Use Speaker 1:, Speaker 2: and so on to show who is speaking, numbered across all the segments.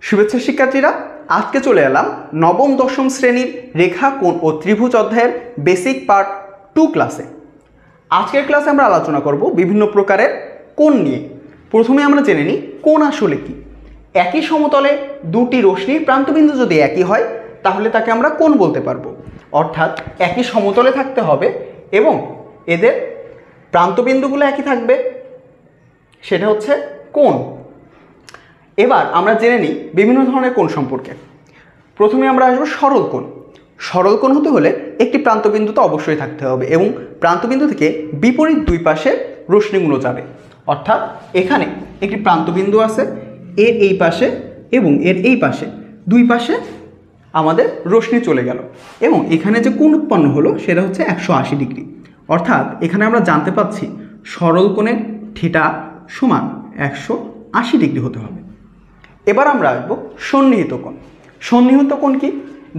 Speaker 1: শুভেচ্ছা শিক্ষার্থীরা, আজকে চলে এলাম নবম দশম শ্রেণীর রেখা কোণ ও ত্রিভুজ অধ্যায়ের বেসিক পার্ট 2 ক্লাসে। আজকের ক্লাসে আমরা আলোচনা করব বিভিন্ন প্রকারের কোণ নিয়ে। প্রথমে আমরা জেনে নিই কোণ আসলে কি। একই সমতলে দুটি রশ্মির প্রান্তবিন্দু যদি একই হয় তাহলে তাকে আমরা কোণ বলতে পারবো। অর্থাৎ একই সমতলে থাকতে হবে এবং এদের প্রান্তবিন্দুগুলো একই থাকবে, সেটা হচ্ছে কোণ। এবার আমরা জেনে নিই বিভিন্ন ধরনের কোণ সম্পর্কে। প্রথমে আমরা আসবো সরল কোণ। সরল কোণ হতে হলে একটি প্রান্তবিন্দু তো অবশ্যই থাকতে হবে এবং প্রান্তবিন্দু থেকে বিপরীত দুই পাশে রশ্মিগুলো যাবে। অর্থাৎ এখানে একটি প্রান্তবিন্দু আছে, এর এই পাশে এবং এর এই পাশে, দুই পাশে আমাদের রশ্মি চলে গেল এবং এখানে যে কোণ উৎপন্ন হলো সেটা হচ্ছে 180 ডিগ্রি। অর্থাৎ এখানে আমরা জানতে পাচ্ছি সরল কোণের থিটা সমান 180 ডিগ্রি হতে হবে। এবার আমরা আসবো সন্নিহিত কোণ। সন্নিহিত কোণ কি?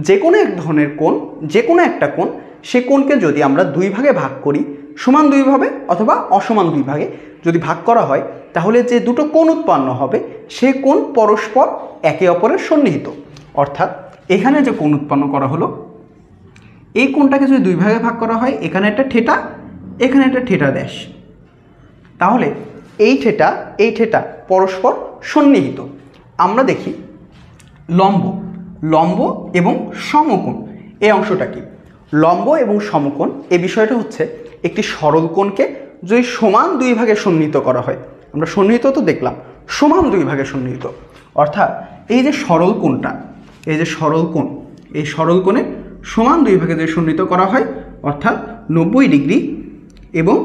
Speaker 1: যে কোনো এক ধরনের কোণ, যে কোনো একটা কোণ, সে কোণকে যদি আমরা দুই ভাগে ভাগ করি, সমান দুই ভাগে অথবা অসমান দুই ভাগে যদি ভাগ করা হয় তাহলে যে দুটো কোণ উৎপন্ন হবে সে কোণ পরস্পর একে অপরের সন্নিহিত। অর্থাৎ এখানে যে কোণ উৎপন্ন করা হলো, এই কোণটাকে যদি দুই ভাগে ভাগ করা হয়, এখানে একটা থিটা, এখানে একটা থিটা ড্যাশ, তাহলে এই থিটা পরস্পর সন্নিহিত। আমরা দেখি লম্ব এবং সমকোণ, এই অংশটা কি? লম্ব এবং সমকোণ এই বিষয়টা হচ্ছে একটি সরল কোণকে যদি সমান দুই ভাগে সন্নিহিত করা হয়, আমরা সন্নিহিত তো দেখলাম, সমান দুই ভাগে সন্নিহিত। অর্থাৎ এই যে সরল কোণটা, এই যে সরল কোণ, এই সরল কোণে সমান দুই ভাগে যদি সন্নিহিত করা হয়, অর্থাৎ 90 ডিগ্রি এবং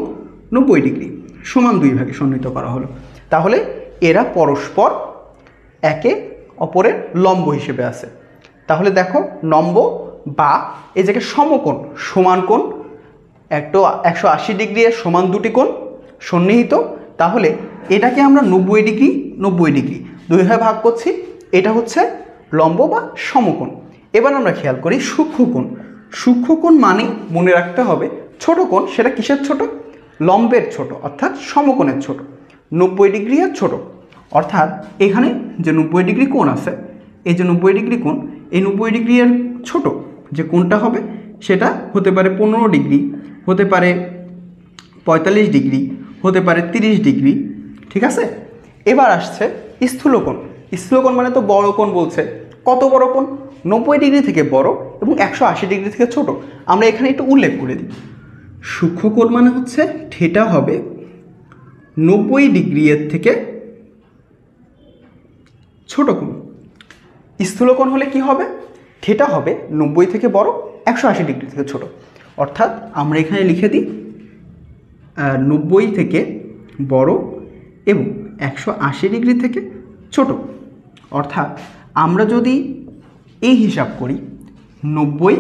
Speaker 1: 90 ডিগ্রি সমান দুই ভাগে সন্নিহিত করা হলো, তাহলে এরা পরস্পর একে অপরের লম্ব হিসেবে আছে। তাহলে দেখো লম্ব বা এই জায়গায় সমকোণ, সমান কোণ, একটা 180 ডিগ্রি এর সমান দুটি কোণ সন্নিহিত, তাহলে এটাকে আমরা 90 ডিগ্রি দুই ভাগে ভাগ করছি, এটা হচ্ছে লম্ব বা সমকোণ। এবার আমরা খেয়াল করি সূক্ষ্মকোণ। সূক্ষ্মকোণ মানে মনে রাখতে হবে ছোট কোণ, সেটা কিসের ছোট? লম্বের ছোট, অর্থাৎ সমকোণের ছোট, 90 ডিগ্রি এর ছোট। অর্থাৎ এখানে যে 90 ডিগ্রি কোণ আছে, এই যে 90 ডিগ্রি কোণ, এই 90 ডিগ্রি এর ছোট যে কোণটা হবে সেটা হতে পারে 15 ডিগ্রি, হতে পারে 45 ডিগ্রি, হতে পারে 30 ডিগ্রি, ঠিক আছে? এবার আসছে স্থূলকোণ। স্থূলকোণ মানে তো বড় কোণ বলছে। কত বড় কোণ? 90 ডিগ্রি থেকে বড় এবং 180 ডিগ্রি থেকে ছোট। আমরা এখানে একটু উল্লেখ করে দিই, সূক্ষ্মকোণ মানে হচ্ছে থিটা হবে 90 ডিগ্রি এর থেকে ছোট কোণ। স্থূলকোণ হলে কি হবে? থিটা হবে 90 থেকে বড়, 180 ডিগ্রি থেকে ছোট। অর্থাৎ আমরা এখানে লিখে দিই 90 থেকে বড় এবং 180 ডিগ্রি থেকে ছোট। অর্থাৎ আমরা যদি এই হিসাব করি 90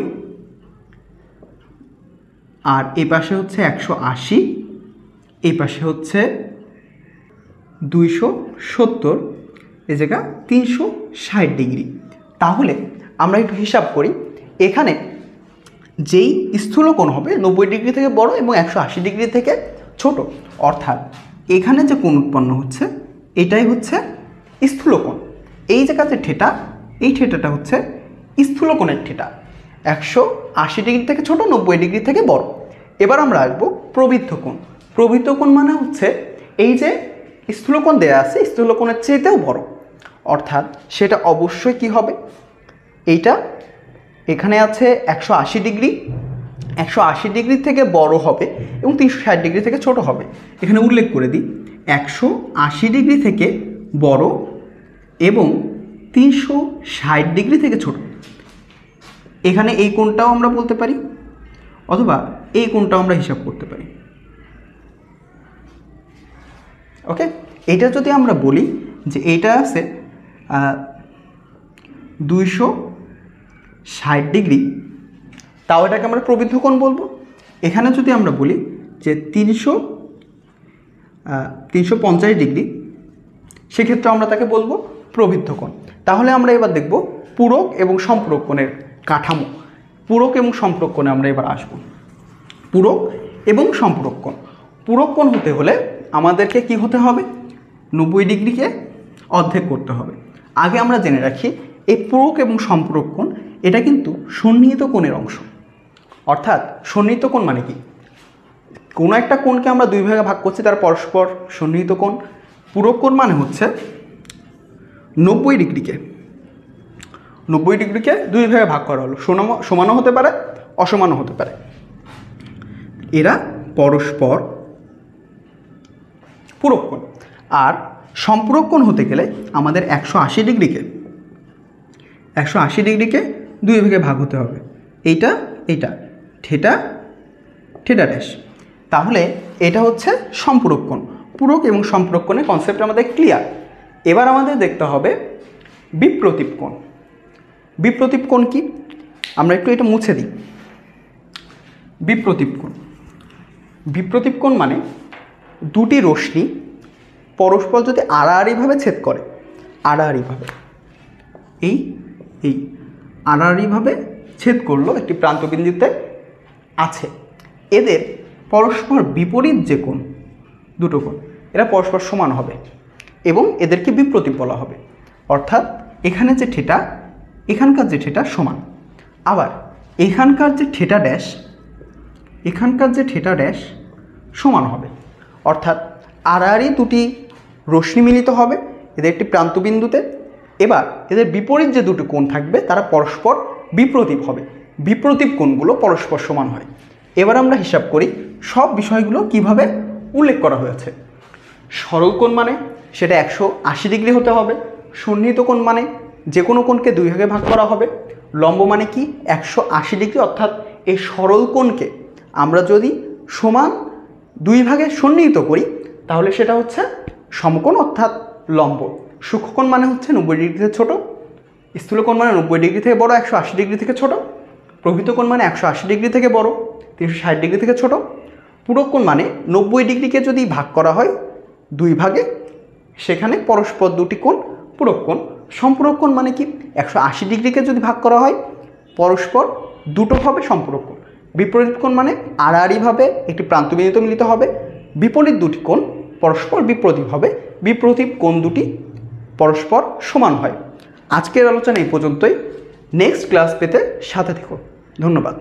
Speaker 1: আর এই পাশে হচ্ছে 180, এই পাশে হচ্ছে 270, এই জায়গা 360 ডিগ্রি। তাহলে আমরা একটু হিসাব করি, এখানে যেই স্থূলকোণ হবে 90 ডিগ্রি থেকে বড় এবং 180 ডিগ্রি থেকে ছোট, অর্থাৎ এখানে যে কোণ উৎপন্ন হচ্ছে এটাই হচ্ছে স্থূলকোণ। এই জায়গাতে থিটা, এই থিটাটা হচ্ছে স্থূলকোণের থিটা, 180 ডিগ্রি থেকে ছোট, 90 ডিগ্রি থেকে বড়। এবার আমরা আসবো প্রবৃদ্ধ কোণ। প্রবৃদ্ধ কোণ মানে হচ্ছে এই যে স্থূলকোণ দেয়া আছে, স্থূলকোণের চেয়েতেও বড়। অর্থাৎ সেটা অবশ্যই কি হবে? এইটা এখানে আছে 180 ডিগ্রি, 180 ডিগ্রি থেকে বড় হবে এবং 360 ডিগ্রি থেকে ছোট হবে। এখানে উল্লেখ করে দিই 180 ডিগ্রি থেকে বড় এবং 360 ডিগ্রি থেকে ছোট। এখানে এই কোণটাও আমরা বলতে পারি অথবা এই কোণটাও আমরা হিসাব করতে পারি। ওকে, এটা যদি আমরা বলি যে এইটা আছে 260 ডিগ্রি, তাও এটাকে আমরা প্রবৃদ্ধ কোণ বলবো। এখানে যদি আমরা বলি যে 350 ডিগ্রি, সেক্ষেত্রে আমরা তাকে বলবো প্রবৃদ্ধ কোণ। তাহলে আমরা এবার দেখব পূরক এবং সম্পূরক কোণের কাঠামো। পূরক এবং সম্পূরক কোণে আমরা এবার আসব। পূরক এবং সম্পূরক কোণ। পূরক কোণ হতে হলে আমাদেরকে কি হতে হবে? 90 ডিগ্রিকে অর্ধেক করতে হবে। আগে আমরা জেনে রাখি এই পূরক এবং সম্পূরক কোণ এটা কিন্তু সন্নিহিত কোণের অংশ। অর্থাৎ সন্নিহিত কোণ মানে কি, কোনো একটা কোণকে আমরা দুই ভাগে ভাগ করছি, তার পরস্পর সন্নিহিত কোণ। পূরক কোণ মানে হচ্ছে 90 ডিগ্রিকে 90 ডিগ্রিকে দুই ভাগে ভাগ করা হলো, সমানও হতে পারে অসমানও হতে পারে, এরা পরস্পর পূরক কোণ। আর সম্পূরক কোণ হতে গেলে আমাদের 180 ডিগ্রিকে দুই ভাগে ভাগ হতে হবে, এইটা এইটা, থেটা থেটা ড্যাশ। তাহলে এটা হচ্ছে সম্পূরক কোণ। পূরক এবং সম্পূরক কোণের কনসেপ্ট আমাদের ক্লিয়ার। এবার আমাদের দেখতে হবে বিপ্রতীপ কোণ। বিপ্রতীপ কোণ কি, আমরা একটু এটা মুছে দিই। বিপ্রতীপ কোণ মানে দুটি রশ্মি পরস্পর যদি আড়াআড়িভাবে ছেদ করে, আড়াআড়িভাবে এই আড়াআড়িভাবে ছেদ করলো, একটি প্রান্তবিন্দুতে আছে, এদের পরস্পর বিপরীত যে কোণ, দুটো কোণ, এরা পরস্পর সমান হবে এবং এদেরকে বিপ্রতীপ বলা হবে। অর্থাৎ এখানে যে থেটা, এখানকার যে থেটা সমান। আবার এখানকার যে থেটা ড্যাশ সমান হবে। অর্থাৎ আড়াআড়ি দুটি রশ্মি মিলিত হবে এদের একটি প্রান্তবিন্দুতে। এবার এদের বিপরীত যে দুটো কোণ থাকবে তারা পরস্পর বিপ্রতীপ হবে। বিপ্রতীপ কোণগুলো পরস্পর সমান হয়। এবার আমরা হিসাব করি সব বিষয়গুলো কিভাবে উল্লেখ করা হয়েছে। সরল কোণ মানে সেটা 180 ডিগ্রি হতে হবে। সন্নিহিত কোণ মানে যে কোনো কোণকে দুই ভাগে ভাগ করা হবে। লম্ব মানে কি 180 ডিগ্রি, অর্থাৎ এই সরল কোণকে আমরা যদি সমান দুই ভাগে সন্নিহিত করি তাহলে সেটা হচ্ছে সমকোণ অর্থাৎ লম্ব। সূক্ষ্মকোণ মানে হচ্ছে 90 ডিগ্রি থেকে ছোটো, স্থূলকোণ মানে 90 ডিগ্রি থেকে বড়, 180 ডিগ্রি থেকে ছোটো। প্রভৃত কোণ মানে 180 ডিগ্রি থেকে বড়, 360 ডিগ্রি থেকে ছোটো। পূরক কোণ মানে 90 ডিগ্রিকে যদি ভাগ করা হয় দুই ভাগে, সেখানে পরস্পর দুটি কোণ পূরক কোণ। সম্পূরক কোণ মানে কি 180 ডিগ্রিকে যদি ভাগ করা হয় পরস্পর দুটো হবে সম্পূরক কোণ। বিপরীত কোণ মানে আড়াআড়িভাবে একটি প্রান্তবিন্দুতে মিলিত হবে, বিপরীত দুটি কোণ পরস্পর বিপ্রতীপ হবে, বিপ্রতীপ কোণ দুটি পরস্পর সমান হয়। আজকের আলোচনা এই পর্যন্তই। নেক্সট ক্লাস পেতে সাথে থেকো। ধন্যবাদ।